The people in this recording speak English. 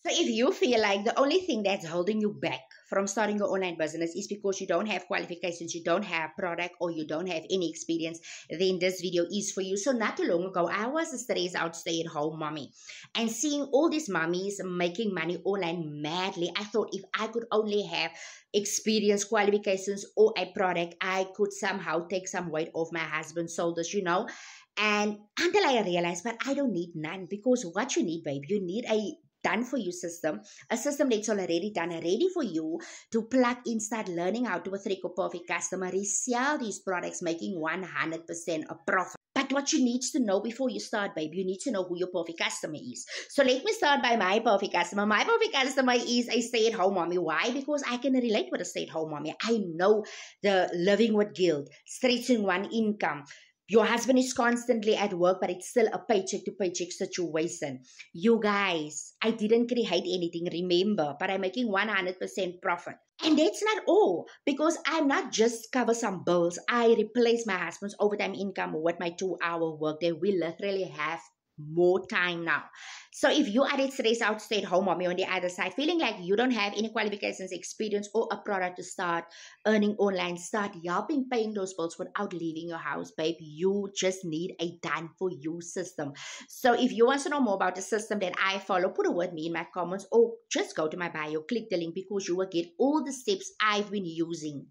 So if you feel like the only thing that's holding you back from starting your online business is because you don't have qualifications, you don't have product, or you don't have any experience, then this video is for you. So not too long ago, I was a stressed out stay-at-home mommy, and seeing all these mommies making money online madly, I thought if I could only have experience, qualifications, or a product, I could somehow take some weight off my husband's shoulders. And until I realized, but I don't need none, because what you need, babe, you need a done for you system, a system that's already done, ready for you to plug in, start learning how to trick a perfect customer, resell these products, making 100% a profit. But what you need to know before you start, babe, you need to know who your perfect customer is. So let me start by my perfect customer. My perfect customer is a stay-at-home mommy. Why? Because I can relate with a stay-at-home mommy. I know the living with guilt, stretching one income. Your husband is constantly at work, but it's still a paycheck to paycheck situation. You guys, I didn't create anything, remember, but I'm making 100% profit. And that's not all, because I'm not just cover some bills. I replace my husband's overtime income with my 2-hour workday. We literally have more time now. So if you are a stressed out stay-at-home mommy on the other side, feeling like you don't have any qualifications, experience, or a product to start earning online, start helping paying those bills without leaving your house, babe, you just need a done for you system. So if you want to know more about the system that I follow, put a word me in my comments, or just go to my bio, click the link, because you will get all the steps I've been using